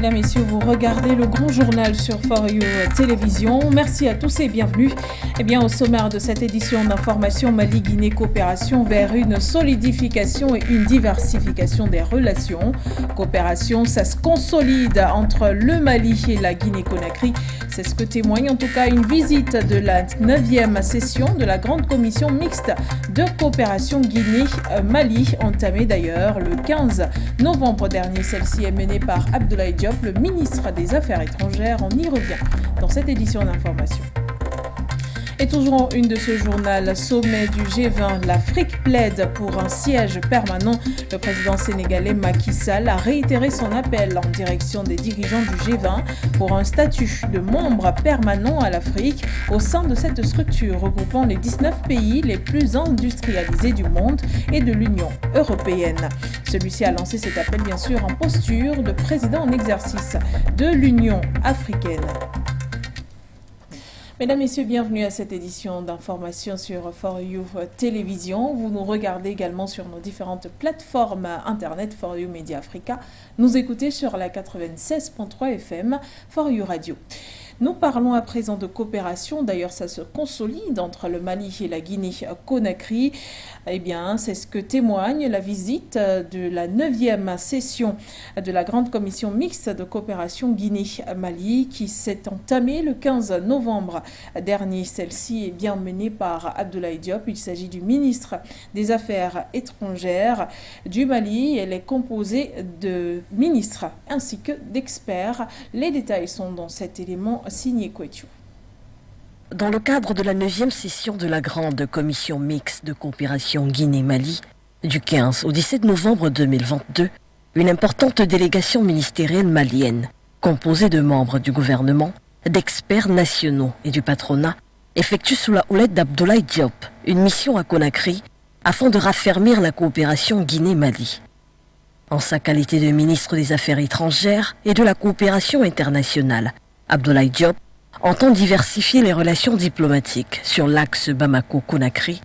Mesdames, Messieurs, vous regardez le grand journal sur For You Télévision. Merci à tous et bienvenue. Au sommaire de cette édition d'information, Mali-Guinée coopération vers une solidification et une diversification des relations. Coopération, ça se consolide entre le Mali et la Guinée-Conakry. C'est ce que témoigne en tout cas une visite de la 9e session de la grande commission mixte de coopération Guinée-Mali, entamée d'ailleurs le 15 novembre dernier. Celle-ci est menée par Abdoulaye Diop, le ministre des Affaires étrangères. On y revient dans cette édition d'information. Et toujours en une de ce journal, sommet du G20, l'Afrique plaide pour un siège permanent. Le président sénégalais Macky Sall a réitéré son appel en direction des dirigeants du G20 pour un statut de membre permanent à l'Afrique au sein de cette structure regroupant les 19 pays les plus industrialisés du monde et de l'Union européenne. Celui-ci a lancé cet appel bien sûr en posture de président en exercice de l'Union africaine. Mesdames, Messieurs, bienvenue à cette édition d'information sur For You Télévision. Vous nous regardez également sur nos différentes plateformes internet For You Media Africa. Nous écoutez sur la 96.3 FM For You Radio. Nous parlons à présent de coopération. D'ailleurs, ça se consolide entre le Mali et la Guinée-Conakry. C'est ce que témoigne la visite de la 9e session de la grande commission mixte de coopération Guinée-Mali qui s'est entamée le 15 novembre dernier. Celle-ci est bien menée par Abdoulaye Diop. Il s'agit du ministre des Affaires étrangères du Mali. Elle est composée de ministres ainsi que d'experts. Les détails sont dans cet élément signé Kouetou. Dans le cadre de la 9e session de la grande commission mixte de coopération Guinée-Mali, du 15 au 17 novembre 2022, une importante délégation ministérielle malienne, composée de membres du gouvernement, d'experts nationaux et du patronat, effectue sous la houlette d'Abdoulaye Diop une mission à Conakry afin de raffermir la coopération Guinée-Mali. En sa qualité de ministre des Affaires étrangères et de la coopération internationale, Abdoulaye Diop entend diversifier les relations diplomatiques sur l'axe Bamako-Conakry,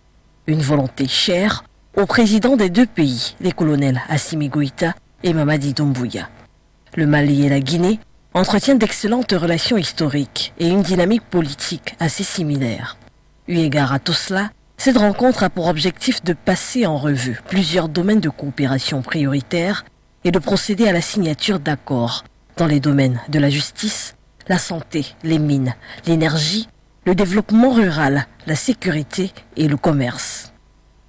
une volonté chère aux présidents des deux pays, les colonels Assimi Goïta et Mamadi Doumbouya. Le Mali et la Guinée entretiennent d'excellentes relations historiques et une dynamique politique assez similaire. Eu égard à tout cela, cette rencontre a pour objectif de passer en revue plusieurs domaines de coopération prioritaires et de procéder à la signature d'accords dans les domaines de la justice, la santé, les mines, l'énergie, le développement rural, la sécurité et le commerce.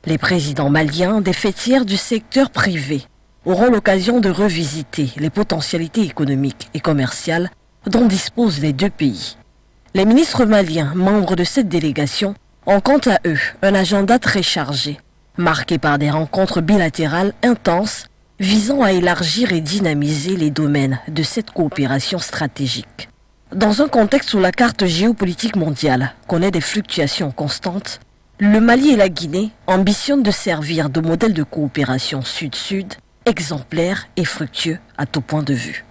Les présidents maliens des fêtières du secteur privé auront l'occasion de revisiter les potentialités économiques et commerciales dont disposent les deux pays. Les ministres maliens, membres de cette délégation, ont quant à eux un agenda très chargé, marqué par des rencontres bilatérales intenses visant à élargir et dynamiser les domaines de cette coopération stratégique. Dans un contexte où la carte géopolitique mondiale connaît des fluctuations constantes, le Mali et la Guinée ambitionnent de servir de modèle de coopération sud-sud, exemplaire et fructueux à tout point de vue.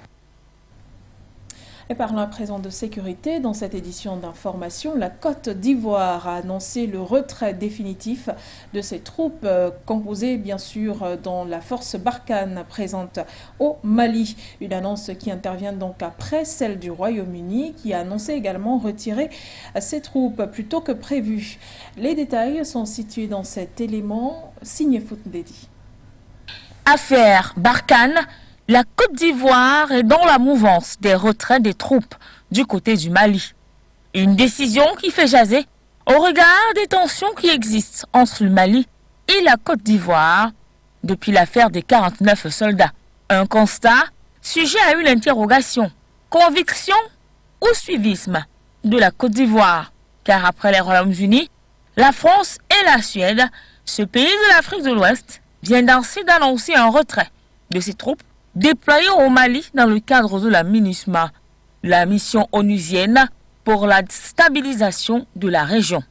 Et parlons à présent de sécurité. Dans cette édition d'information, la Côte d'Ivoire a annoncé le retrait définitif de ses troupes composées bien sûr dans la force Barkhane présente au Mali. Une annonce qui intervient donc après celle du Royaume-Uni qui a annoncé également retirer ses troupes plus tôt que prévu. Les détails sont situés dans cet élément signé Foutndedi. Affaire Barkhane. La Côte d'Ivoire est dans la mouvance des retraits des troupes du côté du Mali. Une décision qui fait jaser au regard des tensions qui existent entre le Mali et la Côte d'Ivoire depuis l'affaire des 49 soldats. Un constat sujet à une interrogation, conviction ou suivisme de la Côte d'Ivoire. Car après les Royaumes-Unis, la France et la Suède, ce pays de l'Afrique de l'Ouest vient ainsi d'annoncer un retrait de ses troupes déployés au Mali dans le cadre de la MINUSMA, la mission onusienne pour la stabilisation de la région.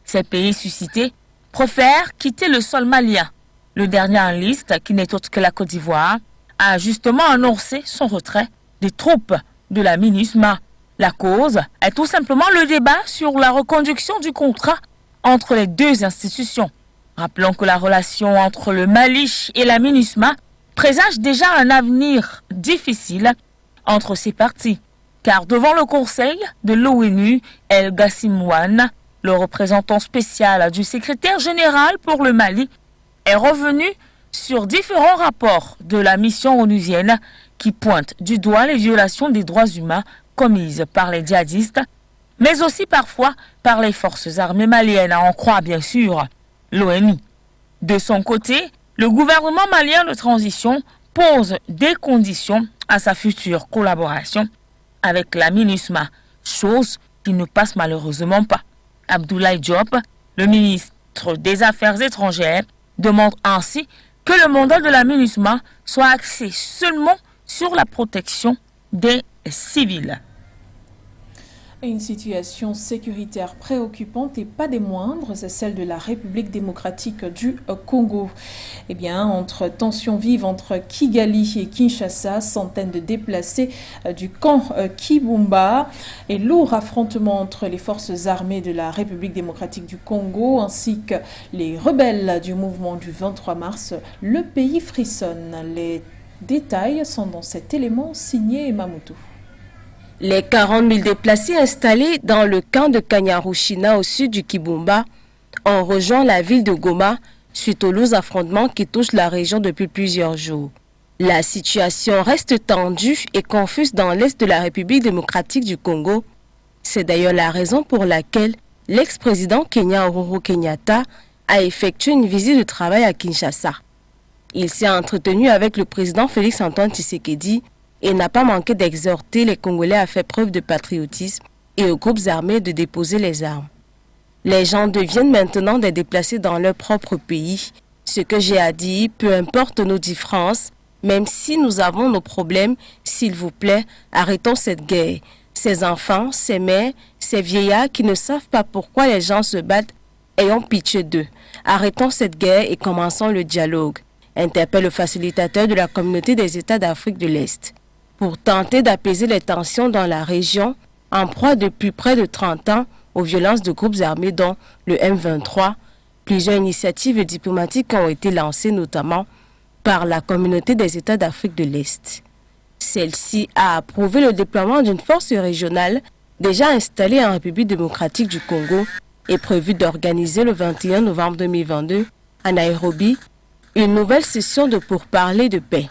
Ces pays suscités préfèrent quitter le sol malien. Le dernier en liste, qui n'est autre que la Côte d'Ivoire, a justement annoncé son retrait des troupes de la MINUSMA. La cause est tout simplement le débat sur la reconduction du contrat entre les deux institutions. Rappelons que la relation entre le Mali et la MINUSMA présage déjà un avenir difficile entre ces parties. Car devant le Conseil de l'ONU, El Gassimouane, le représentant spécial du secrétaire général pour le Mali, est revenu sur différents rapports de la mission onusienne qui pointent du doigt les violations des droits humains commises par les djihadistes, mais aussi parfois par les forces armées maliennes, à en croire bien sûr l'ONU. De son côté, le gouvernement malien de transition pose des conditions à sa future collaboration avec la MINUSMA, chose qui ne passe malheureusement pas. Abdoulaye Diop, le ministre des Affaires étrangères, demande ainsi que le mandat de la MINUSMA soit axé seulement sur la protection des civils. Une situation sécuritaire préoccupante et pas des moindres, c'est celle de la République démocratique du Congo. Eh bien, entre tensions vives entre Kigali et Kinshasa, centaines de déplacés du camp Kibumba et lourds affrontements entre les forces armées de la République démocratique du Congo ainsi que les rebelles du mouvement du 23 mars, le pays frissonne. Les détails sont dans cet élément signé Mamutu. Les 40 000 déplacés installés dans le camp de Kanyarushina au sud du Kibumba ont rejoint la ville de Goma suite aux lourds affrontements qui touchent la région depuis plusieurs jours. La situation reste tendue et confuse dans l'est de la République démocratique du Congo. C'est d'ailleurs la raison pour laquelle l'ex-président Kenya Uhuru Kenyatta a effectué une visite de travail à Kinshasa. Il s'est entretenu avec le président Félix-Antoine Tshisekedi et n'a pas manqué d'exhorter les Congolais à faire preuve de patriotisme et aux groupes armés de déposer les armes. Les gens deviennent maintenant des déplacés dans leur propre pays. Ce que j'ai à dire, peu importe nos différences, même si nous avons nos problèmes, s'il vous plaît, arrêtons cette guerre. Ces enfants, ces mères, ces vieillards qui ne savent pas pourquoi les gens se battent, ayons pitié d'eux. Arrêtons cette guerre et commençons le dialogue, interpelle le facilitateur de la communauté des États d'Afrique de l'Est. Pour tenter d'apaiser les tensions dans la région, en proie depuis près de 30 ans aux violences de groupes armés dont le M23, plusieurs initiatives diplomatiques ont été lancées notamment par la communauté des États d'Afrique de l'Est. Celle-ci a approuvé le déploiement d'une force régionale déjà installée en République démocratique du Congo et prévue d'organiser le 21 novembre 2022 à Nairobi une nouvelle session de pourparlers de paix.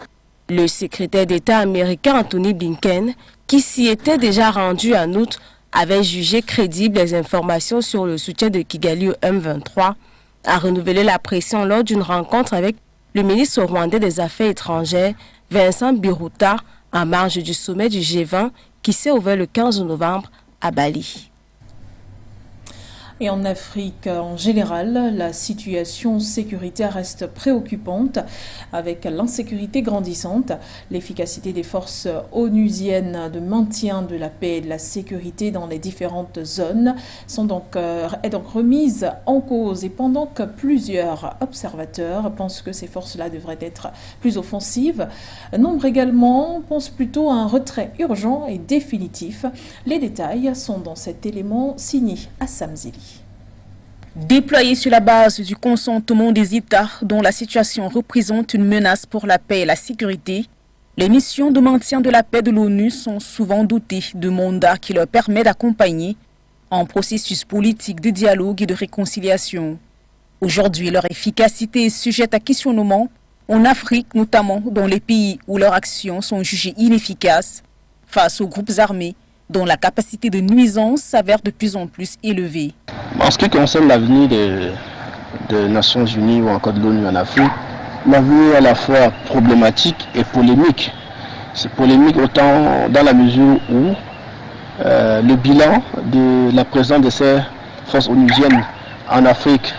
Le secrétaire d'État américain Anthony Blinken, qui s'y était déjà rendu en août, avait jugé crédibles les informations sur le soutien de Kigali au M23, a renouvelé la pression lors d'une rencontre avec le ministre rwandais des Affaires étrangères, Vincent Biruta, en marge du sommet du G20 qui s'est ouvert le 15 novembre à Bali. Et en Afrique en général, la situation sécuritaire reste préoccupante avec l'insécurité grandissante. L'efficacité des forces onusiennes de maintien de la paix et de la sécurité dans les différentes zones est donc remise en cause. Et pendant que plusieurs observateurs pensent que ces forces-là devraient être plus offensives, nombre également pensent plutôt à un retrait urgent et définitif. Les détails sont dans cet élément signé Assam Zili. Déployés sur la base du consentement des États dont la situation représente une menace pour la paix et la sécurité, les missions de maintien de la paix de l'ONU sont souvent dotées de mandats qui leur permettent d'accompagner un processus politique de dialogue et de réconciliation. Aujourd'hui, leur efficacité est sujette à questionnement en Afrique, notamment dans les pays où leurs actions sont jugées inefficaces face aux groupes armés dont la capacité de nuisance s'avère de plus en plus élevée. En ce qui concerne l'avenir des Nations Unies ou encore de l'ONU en Afrique, l'avenir est à la fois problématique et polémique. C'est polémique autant dans la mesure où le bilan de la présence de ces forces onusiennes en Afrique,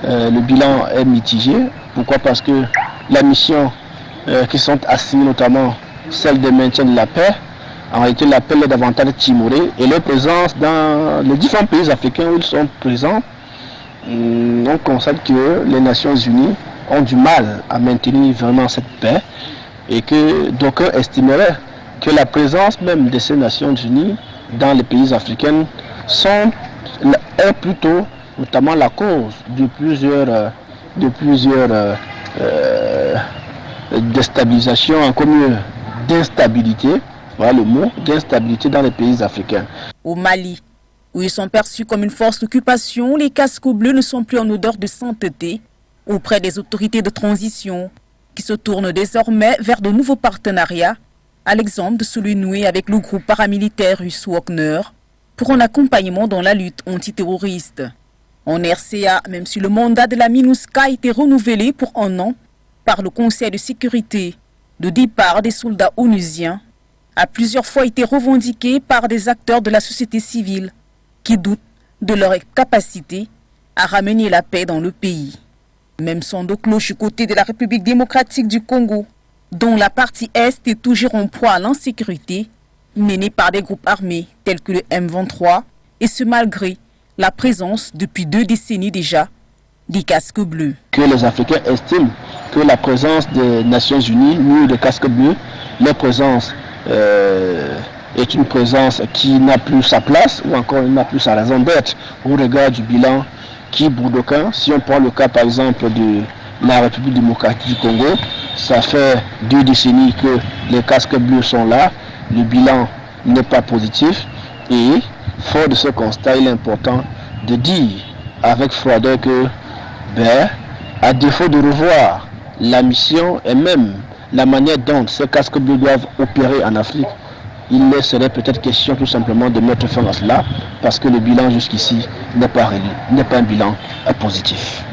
le bilan est mitigé. Pourquoi? Parce que la mission qui sont assignées, notamment celle de maintien de la paix, en réalité, l'appel est davantage timoré et leur présence dans les différents pays africains où ils sont présents, on constate que les Nations Unies ont du mal à maintenir vraiment cette paix et que d'aucuns estimeraient que la présence même de ces Nations Unies dans les pays africains est plutôt notamment la cause de plusieurs déstabilisations, encore mieux d'instabilité voilà le mot, d'instabilité dans les pays africains. Au Mali, où ils sont perçus comme une force d'occupation, les casques bleus ne sont plus en odeur de sainteté auprès des autorités de transition qui se tournent désormais vers de nouveaux partenariats, à l'exemple de celui noué avec le groupe paramilitaire russe Wagner pour un accompagnement dans la lutte antiterroriste. En RCA, même si le mandat de la MINUSCA a été renouvelé pour 1 an par le Conseil de sécurité, le départ des soldats onusiens a plusieurs fois été revendiqué par des acteurs de la société civile qui doutent de leur capacité à ramener la paix dans le pays. Même son de cloche du côté de la République démocratique du Congo, dont la partie Est est toujours en proie à l'insécurité, menée par des groupes armés tels que le M23, et ce malgré la présence depuis 2 décennies déjà des casques bleus. Que les Africains estiment que la présence des Nations Unies ou des casques bleus, leur présence est une présence qui n'a plus sa place ou encore n'a plus sa raison d'être au regard du bilan qui est pour d'aucuns. Si on prend le cas par exemple de la République démocratique du Congo, ça fait 2 décennies que les casques bleus sont là, le bilan n'est pas positif et fort de ce constat, il est important de dire avec froideur que à défaut de revoir la mission et même la manière dont ces casques bleus doivent opérer en Afrique, il serait peut-être question tout simplement de mettre fin à cela parce que le bilan jusqu'ici n'est pas un bilan positif.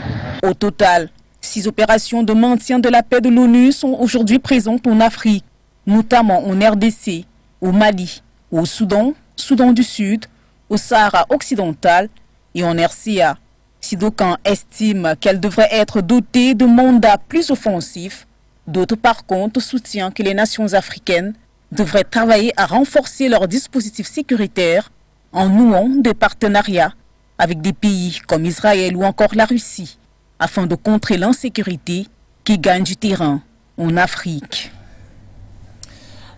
Au total, 6 opérations de maintien de la paix de l'ONU sont aujourd'hui présentes en Afrique, notamment en RDC, au Mali, au Soudan, Soudan du Sud, au Sahara occidental et en RCA. Si d'aucuns estiment qu'elle devrait être dotée de mandats plus offensifs, d'autres par contre soutiennent que les nations africaines devraient travailler à renforcer leurs dispositifs sécuritaires en nouant des partenariats avec des pays comme Israël ou encore la Russie, afin de contrer l'insécurité qui gagne du terrain en Afrique.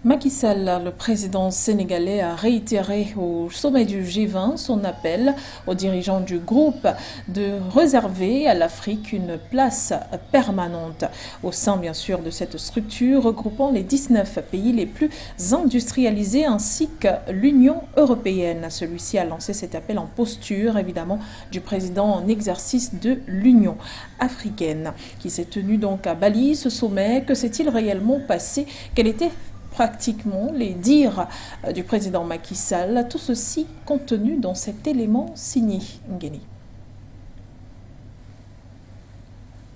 Macky Sall, le président sénégalais, a réitéré au sommet du G20 son appel aux dirigeants du groupe de réserver à l'Afrique une place permanente au sein, bien sûr, de cette structure regroupant les 19 pays les plus industrialisés ainsi que l'Union européenne. Celui-ci a lancé cet appel en posture, évidemment, du président en exercice de l'Union africaine qui s'est tenu donc à Bali. Ce sommet, que s'est-il réellement passé? Quel était pratiquement les dires du président Macky Sall, tout ceci contenu dans cet élément signé Ngeni.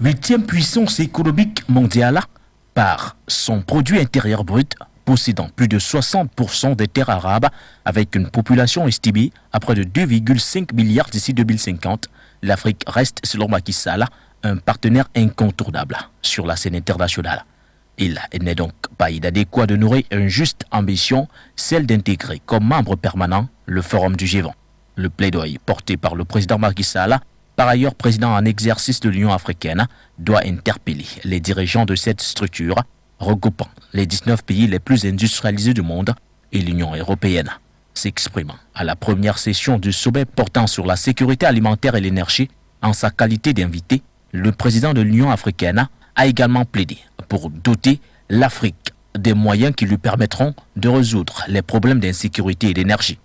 8e puissance économique mondiale par son produit intérieur brut, possédant plus de 60% des terres arabes, avec une population estimée à près de 2,5 milliards d'ici 2050, l'Afrique reste, selon Macky Sall, un partenaire incontournable sur la scène internationale. Il n'est donc pas inadéquat de nourrir une juste ambition, celle d'intégrer comme membre permanent le forum du G20. Le plaidoyer porté par le président Macky Sall, par ailleurs président en exercice de l'Union africaine, doit interpeller les dirigeants de cette structure, regroupant les 19 pays les plus industrialisés du monde et l'Union européenne. S'exprimant à la première session du sommet portant sur la sécurité alimentaire et l'énergie, en sa qualité d'invité, le président de l'Union africaine a également plaidé pour doter l'Afrique des moyens qui lui permettront de résoudre les problèmes d'insécurité et d'énergie.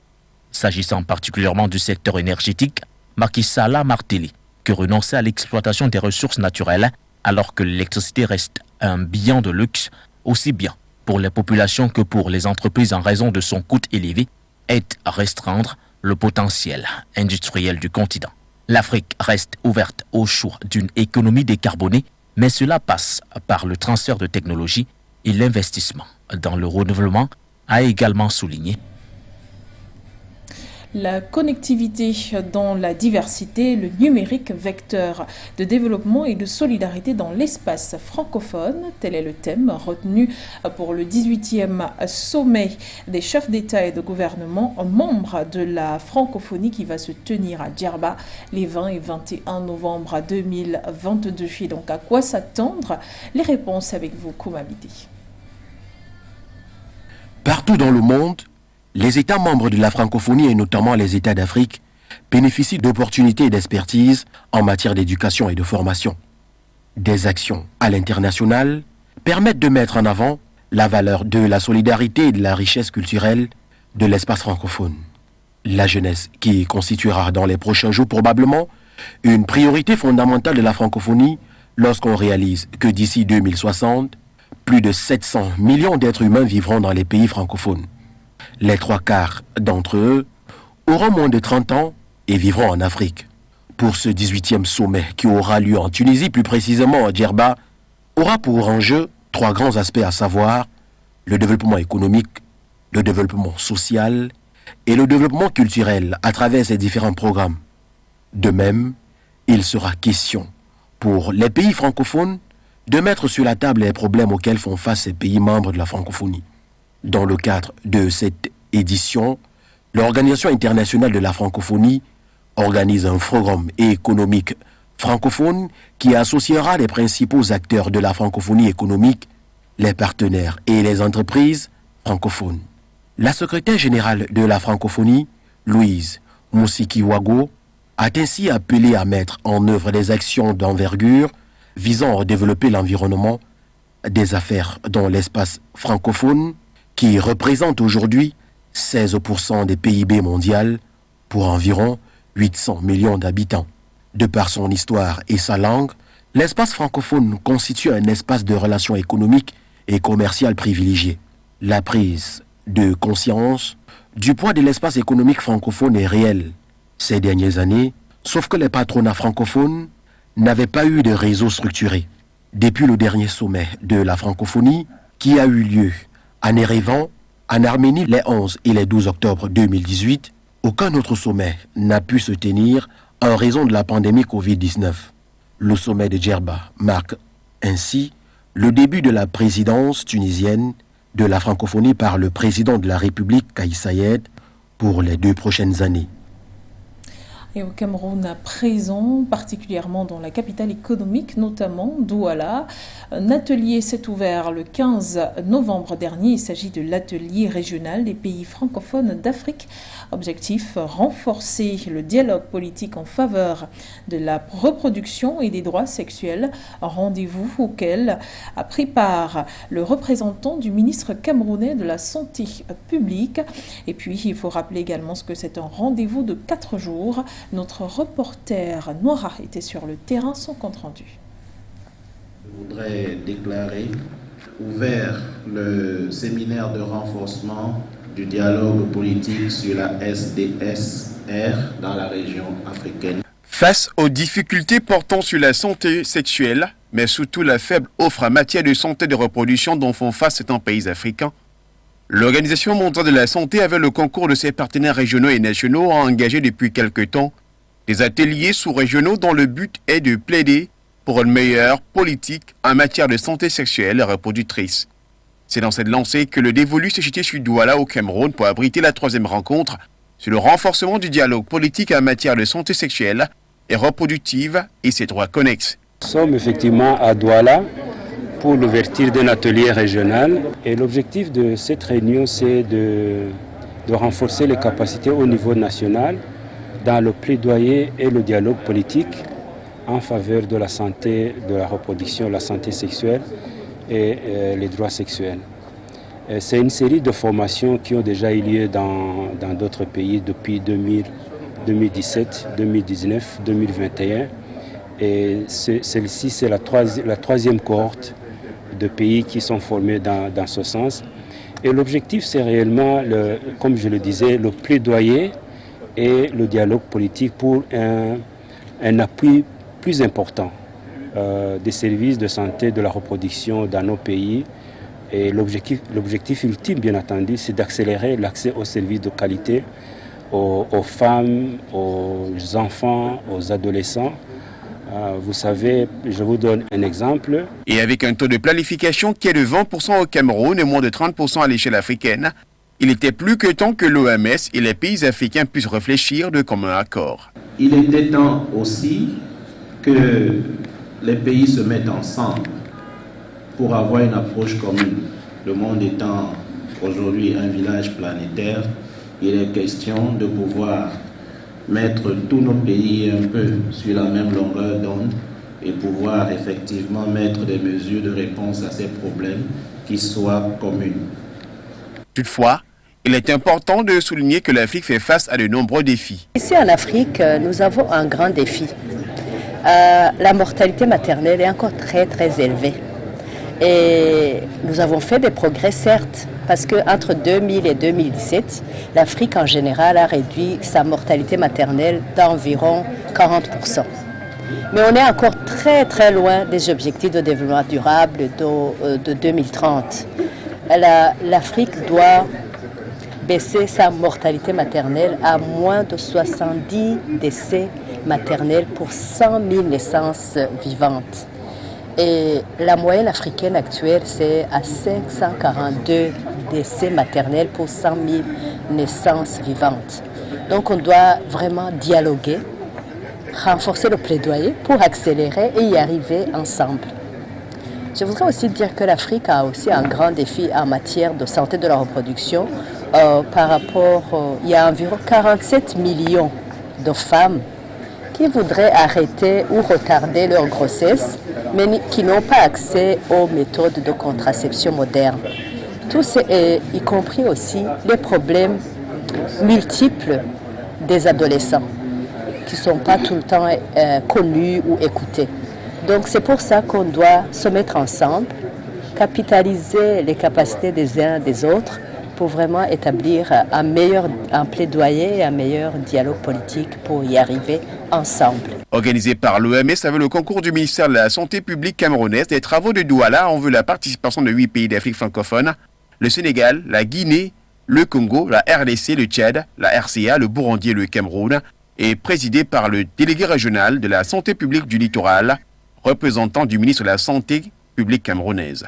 S'agissant particulièrement du secteur énergétique, Macky Sall a martelé que renoncer à l'exploitation des ressources naturelles alors que l'électricité reste un bien de luxe, aussi bien pour les populations que pour les entreprises en raison de son coût élevé, est à restreindre le potentiel industriel du continent. L'Afrique reste ouverte au choix d'une économie décarbonée, mais cela passe par le transfert de technologie et l'investissement dans le renouvellement, a également souligné. La connectivité dans la diversité, le numérique vecteur de développement et de solidarité dans l'espace francophone, tel est le thème retenu pour le 18e sommet des chefs d'État et de gouvernement membres de la francophonie qui va se tenir à Djerba les 20 et 21 novembre 2022. Et donc à quoi s'attendre? Les réponses avec vous, Koumamidi. Partout dans le monde, les États membres de la francophonie et notamment les États d'Afrique bénéficient d'opportunités et d'expertise en matière d'éducation et de formation. Des actions à l'international permettent de mettre en avant la valeur de la solidarité et de la richesse culturelle de l'espace francophone. La jeunesse qui constituera dans les prochains jours probablement une priorité fondamentale de la francophonie lorsqu'on réalise que d'ici 2060, plus de 700 millions d'êtres humains vivront dans les pays francophones. Les 3/4 d'entre eux auront moins de 30 ans et vivront en Afrique. Pour ce 18e sommet qui aura lieu en Tunisie, plus précisément à Djerba, aura pour enjeu 3 grands aspects, à savoir le développement économique, le développement social et le développement culturel à travers ces différents programmes. De même, il sera question pour les pays francophones de mettre sur la table les problèmes auxquels font face ces pays membres de la francophonie. Dans le cadre de cette édition, l'Organisation internationale de la francophonie organise un forum économique francophone qui associera les principaux acteurs de la francophonie économique, les partenaires et les entreprises francophones. La secrétaire générale de la francophonie, Louise Moussikiwago, a ainsi appelé à mettre en œuvre des actions d'envergure visant à développer l'environnement des affaires dans l'espace francophone qui représente aujourd'hui 16% des PIB mondial pour environ 800 millions d'habitants. De par son histoire et sa langue, l'espace francophone constitue un espace de relations économiques et commerciales privilégié. La prise de conscience du poids de l'espace économique francophone est réelle ces dernières années, sauf que les patronats francophones n'avaient pas eu de réseau structuré. Depuis le dernier sommet de la francophonie, qui a eu lieu à Yerevan, en Arménie, les 11 et les 12 octobre 2018, aucun autre sommet n'a pu se tenir en raison de la pandémie Covid-19. Le sommet de Djerba marque ainsi le début de la présidence tunisienne de la francophonie par le président de la République, Kais Saied, pour les 2 prochaines années. Et au Cameroun, à présent, particulièrement dans la capitale économique, notamment Douala, un atelier s'est ouvert le 15 novembre dernier. Il s'agit de l'atelier régional des pays francophones d'Afrique. Objectif, renforcer le dialogue politique en faveur de la reproduction et des droits sexuels. Un rendez-vous auquel a pris part le représentant du ministre camerounais de la Santé publique. Et puis, il faut rappeler également que c'est un rendez-vous de 4 jours. Notre reporter Noira était sur le terrain, son compte rendu. Je voudrais déclarer ouvert le séminaire de renforcement du dialogue politique sur la SDSR dans la région africaine. Face aux difficultés portant sur la santé sexuelle, mais surtout la faible offre en matière de santé de reproduction dont font face certains pays africains, l'Organisation mondiale de la santé, avec le concours de ses partenaires régionaux et nationaux, a engagé depuis quelque temps des ateliers sous-régionaux dont le but est de plaider pour une meilleure politique en matière de santé sexuelle et reproductrice. C'est dans cette lancée que le dévolu s'est jeté sur Douala au Cameroun pour abriter la 3e rencontre sur le renforcement du dialogue politique en matière de santé sexuelle et reproductive et ses droits connexes. Nous sommes effectivement à Douala pour l'ouverture d'un atelier régional. Et l'objectif de cette réunion, c'est de renforcer les capacités au niveau national dans le plaidoyer et le dialogue politique en faveur de la santé, de la reproduction, la santé sexuelle et les droits sexuels. C'est une série de formations qui ont déjà eu lieu dans d'autres pays depuis 2017, 2019, 2021. Et celle-ci, c'est la 3e cohorte de pays qui sont formés dans ce sens. Et l'objectif, c'est réellement, comme je le disais, le plaidoyer et le dialogue politique pour un appui plus important des services de santé de la reproduction dans nos pays. Et l'objectif ultime, bien entendu, c'est d'accélérer l'accès aux services de qualité aux femmes, aux enfants, aux adolescents. Vous savez, je vous donne un exemple. Et avec un taux de planification qui est de 20% au Cameroun et moins de 30% à l'échelle africaine, il était plus que temps que l'OMS et les pays africains puissent réfléchir de commun accord. Il était temps aussi que les pays se mettent ensemble pour avoir une approche commune. Le monde étant aujourd'hui un village planétaire, il est question de pouvoir mettre tous nos pays un peu sur la même longueur d'onde et pouvoir effectivement mettre des mesures de réponse à ces problèmes qui soient communes. Toutefois, il est important de souligner que l'Afrique fait face à de nombreux défis. Ici en Afrique, nous avons un grand défi. La mortalité maternelle est encore très élevée. Et nous avons fait des progrès, certes, parce qu'entre 2000 et 2017, l'Afrique en général a réduit sa mortalité maternelle d'environ 40%. Mais on est encore très loin des objectifs de développement durable de 2030. L'Afrique doit baisser sa mortalité maternelle à moins de 70 décès maternels pour 100 000 naissances vivantes. Et la moyenne africaine actuelle, c'est à 542 décès maternels pour 100 000 naissances vivantes. Donc on doit vraiment dialoguer, renforcer le plaidoyer pour accélérer et y arriver ensemble. Je voudrais aussi dire que l'Afrique a aussi un grand défi en matière de santé de la reproduction. Il y a environ 47 millions de femmes qui voudraient arrêter ou retarder leur grossesse, mais qui n'ont pas accès aux méthodes de contraception modernes. Tout y compris aussi les problèmes multiples des adolescents qui ne sont pas tout le temps connus ou écoutés. Donc c'est pour ça qu'on doit se mettre ensemble, capitaliser les capacités des uns des autres pour vraiment établir un plaidoyer et un meilleur dialogue politique pour y arriver ensemble. Organisé par l'OMS avec le concours du ministère de la Santé publique camerounaise, des travaux de Douala ont vu la participation de 8 pays d'Afrique francophone, le Sénégal, la Guinée, le Congo, la RDC, le Tchad, la RCA, le Burundi et le Cameroun, et présidé par le délégué régional de la santé publique du littoral, représentant du ministre de la Santé publique camerounaise.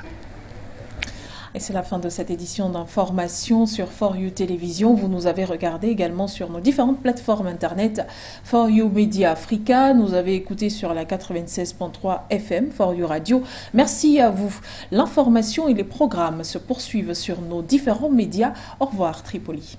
Et c'est la fin de cette édition d'information sur For You Télévision. Vous nous avez regardé également sur nos différentes plateformes internet For You Media Africa. Nous avez écouté sur la 96.3 FM For You Radio. Merci à vous. L'information et les programmes se poursuivent sur nos différents médias. Au revoir Tripoli.